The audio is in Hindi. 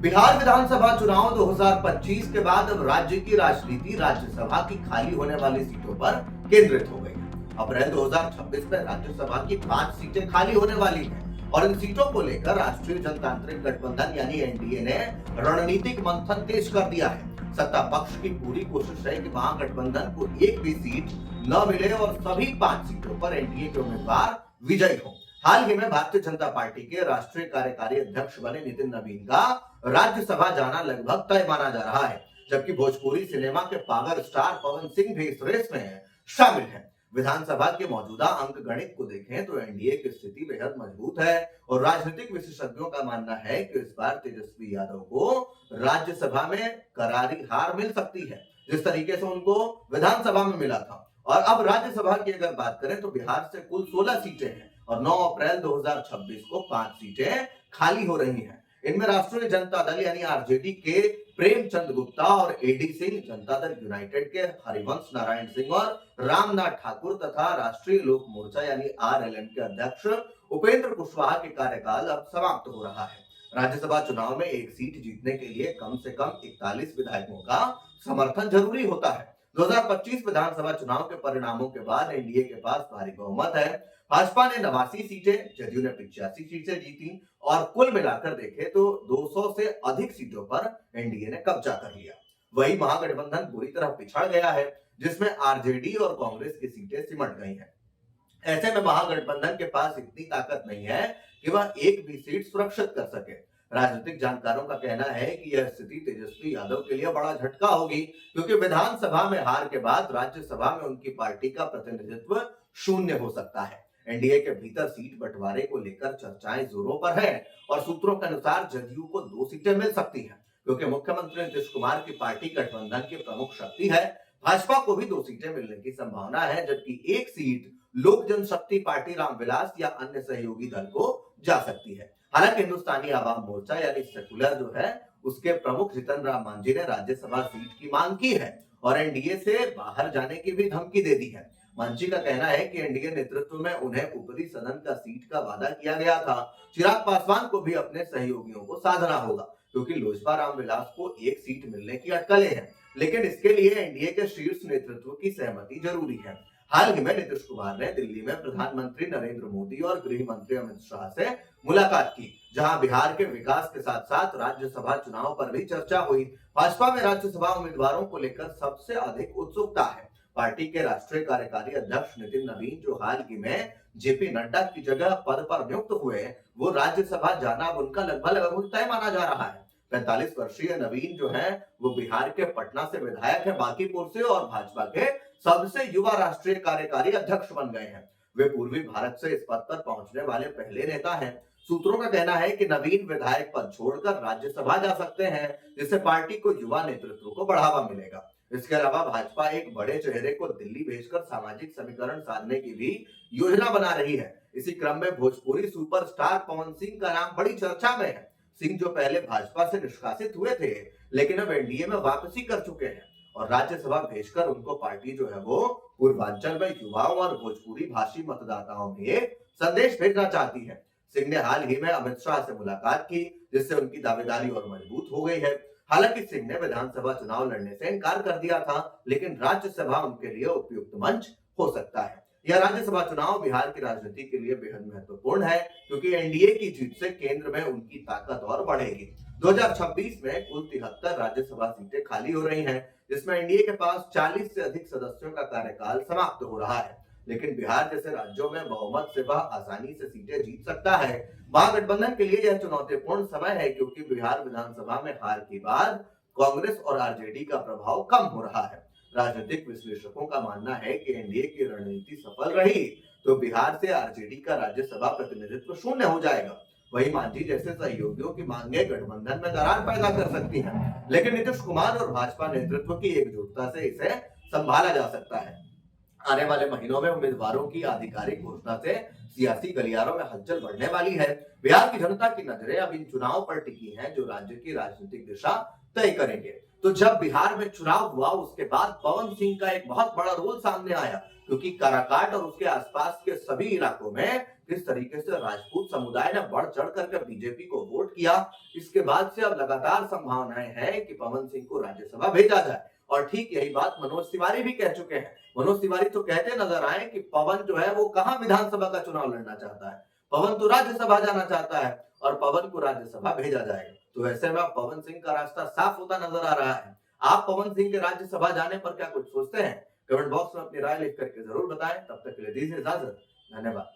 बिहार विधानसभा चुनाव 2025 के बाद अब राज्य की राजनीति राज्यसभा की खाली होने वाली सीटों पर केंद्रित हो गई है। अप्रैल 2026 में राज्यसभा की 5 सीटें खाली होने वाली हैं और इन सीटों को लेकर राष्ट्रीय जनतांत्रिक गठबंधन यानी एनडीए ने रणनीतिक मंथन तेज कर दिया है। सत्ता पक्ष की पूरी कोशिश है कि महागठबंधन को एक भी सीट न मिले और सभी 5 सीटों पर एनडीए के उम्मीदवार विजयी हों। हाल ही में भारतीय जनता पार्टी के राष्ट्रीय कार्यकारी अध्यक्ष बने नितिन नवीन का राज्यसभा जाना लगभग तय माना जा रहा है, जबकि भोजपुरी सिनेमा के पावर स्टार पवन सिंह भी इस रेस में शामिल हैं। विधानसभा के मौजूदा अंक गणित को देखें तो एनडीए की स्थिति बेहद मजबूत है और राजनीतिक विशेषज्ञों का मानना है कि इस बार तेजस्वी यादव को राज्यसभा में करारी हार मिल सकती है, जिस तरीके से उनको विधानसभा में मिला था। और अब राज्यसभा की अगर बात करें तो बिहार से कुल 16 सीटें हैं और 9 अप्रैल 2026 को 5 सीटें खाली हो रही हैं। इनमें राष्ट्रीय जनता दल यानी आरजेडी के प्रेमचंद गुप्ता और एडी सिंह, जनता दल यूनाइटेड के हरिवंश नारायण सिंह और रामनाथ ठाकुर तथा राष्ट्रीय लोक मोर्चा यानी आरएलएम के अध्यक्ष उपेंद्र कुशवाहा के कार्यकाल अब समाप्त हो रहा है। राज्यसभा चुनाव में एक सीट जीतने के लिए कम से कम 41 विधायकों का समर्थन जरूरी होता है। 2025 विधानसभा चुनाव के परिणामों के बाद एनडीए के पास भारी बहुमत है। भाजपा ने 89 सीटें, जदयू ने 85 सीटें जीती और कुल मिलाकर देखें तो 200 से अधिक सीटों पर एनडीए ने कब्जा कर लिया। वही महागठबंधन बुरी तरह पिछड़ गया है, जिसमें आरजेडी और कांग्रेस की सीटें सिमट गई हैं। ऐसे में महागठबंधन के पास इतनी ताकत नहीं है कि वह एक भी सीट सुरक्षित कर सके। राजनीतिक जानकारों का कहना है कि यह स्थिति तेजस्वी यादव के लिए बड़ा झटका होगी, क्योंकि विधानसभा में हार के बाद राज्यसभा में उनकी पार्टी का प्रतिनिधित्व शून्य हो सकता है। एनडीए के भीतर सीट बंटवारे को लेकर चर्चाएं जोरों पर है और सूत्रों के अनुसार जदयू को 2 सीटें मिल सकती हैं, क्योंकि मुख्यमंत्री नीतीश कुमार की पार्टी गठबंधन की प्रमुख शक्ति है। भाजपा को भी 2 सीटें मिलने की संभावना है, जबकि एक सीट लोक जनशक्ति पार्टी रामविलास या अन्य सहयोगी दल को जा सकती है। हालांकि हिंदुस्तानी आवाम मोर्चा यानी सेकुलर जो है, उसके प्रमुख जीतन राम मांझी ने राज्यसभा सीट की मांग की है और एनडीए से बाहर जाने की भी धमकी दे दी है। मांझी का कहना है कि एनडीए नेतृत्व में उन्हें ऊपरी सदन का सीट का वादा किया गया था। चिराग पासवान को भी अपने सहयोगियों को साधना होगा, क्योंकि लोजपा रामविलास को एक सीट मिलने की अटकलें हैं, लेकिन इसके लिए एनडीए के शीर्ष नेतृत्व की सहमति जरूरी है। हाल ही में नीतीश कुमार ने दिल्ली में प्रधानमंत्री नरेंद्र मोदी और गृह मंत्री अमित शाह से मुलाकात की, जहां बिहार के विकास के साथ साथ राज्यसभा चुनाव पर भी चर्चा हुई। भाजपा में राज्यसभा उम्मीदवारों को लेकर सबसे अधिक उत्सुकता है। पार्टी के राष्ट्रीय कार्यकारी अध्यक्ष नितिन नवीन, जो हाल ही में जेपी नड्डा की जगह पद पर नियुक्त हुए, वो राज्यसभा जाना उनका लगभग तय माना जा रहा है। 45 वर्षीय नवीन जो है वो बिहार के पटना से विधायक है, बांकीपुर से, और भाजपा के सबसे युवा राष्ट्रीय कार्यकारी अध्यक्ष बन गए हैं। वे पूर्वी भारत से इस पद पर पहुंचने वाले पहले नेता हैं। सूत्रों का कहना है कि नवीन विधायक पद छोड़कर राज्यसभा जा सकते हैं, जिससे पार्टी को युवा नेतृत्व को बढ़ावा मिलेगा। इसके अलावा भाजपा एक बड़े चेहरे को दिल्ली भेजकर सामाजिक समीकरण साधने की भी योजना बना रही है। इसी क्रम में भोजपुरी सुपरस्टार पवन सिंह का नाम बड़ी चर्चा में है। सिंह जो पहले भाजपा से निष्कासित हुए थे, लेकिन अब एनडीए में वापसी कर चुके हैं और राज्यसभा भेजकर उनको पार्टी जो है वो पूर्वांचल में युवाओं और भोजपुरी भाषी मतदाताओं में एक संदेश भेजना चाहती है। सिंह ने हाल ही में अमित शाह से मुलाकात की, जिससे उनकी दावेदारी और मजबूत हो गई है। हालांकि सिंह ने विधानसभा चुनाव लड़ने से इनकार कर दिया था, लेकिन राज्यसभा उनके लिए उपयुक्त मंच हो सकता है। यह राज्यसभा चुनाव बिहार की राजनीति के लिए बेहद महत्वपूर्ण है, क्योंकि एनडीए की जीत से केंद्र में उनकी ताकत और बढ़ेगी। 2026 में कुल 73 राज्यसभा सीटें खाली हो रही हैं, जिसमें एनडीए के पास 40 से अधिक सदस्यों का कार्यकाल समाप्त हो रहा है। लेकिन बिहार जैसे राज्यों में बहुमत से वह आसानी से सीटें जीत सकता है। महागठबंधन के लिए यह चुनौतीपूर्ण समय है, क्योंकि बिहार विधानसभा में हार के बाद कांग्रेस और आरजेडी का प्रभाव कम हो रहा है। राजनीतिक विश्लेषकों का मानना है कि एनडीए की रणनीति सफल रही तो बिहार से आरजेडी का राज्यसभा प्रतिनिधित्व शून्य हो जाएगा। वही मांझी जैसे सहयोगियों की मांगे गठबंधन में दरार पैदा कर सकती हैं, लेकिन नीतीश कुमार और भाजपा नेतृत्व की एकजुटता से इसे संभाला जा सकता है। आने वाले महीनों में उम्मीदवारों की आधिकारिक घोषणा से सियासी गलियारों में हलचल बढ़ने वाली है। बिहार की जनता की नजरें अब इन चुनाव पर टिकी हैं, जो राज्य की राजनीतिक दिशा तय करेंगे। तो जब बिहार में चुनाव हुआ, उसके बाद पवन सिंह का एक बहुत बड़ा रोल सामने आया, क्योंकि काराकाट और उसके आसपास के सभी इलाकों में किस तरीके से राजपूत समुदाय ने बढ़ चढ़ करके बीजेपी को वोट किया, इसके बाद से अब लगातार संभावनाएं हैं कि पवन सिंह को राज्यसभा भेजा जाए। और ठीक यही बात मनोज तिवारी भी कह चुके हैं। मनोज तिवारी तो कहते नजर आए कि पवन जो है वो कहां विधानसभा का चुनाव लड़ना चाहता है, पवन तो राज्यसभा जाना चाहता है और पवन को राज्यसभा भेजा जाएगा। तो ऐसे में पवन सिंह का रास्ता साफ होता नजर आ रहा है। आप पवन सिंह के राज्यसभा जाने पर क्या कुछ सोचते हैं? कमेंट बॉक्स में अपनी राय लिख करके जरूर बताएं। तब तक के लिए दीजिए इजाजत। धन्यवाद।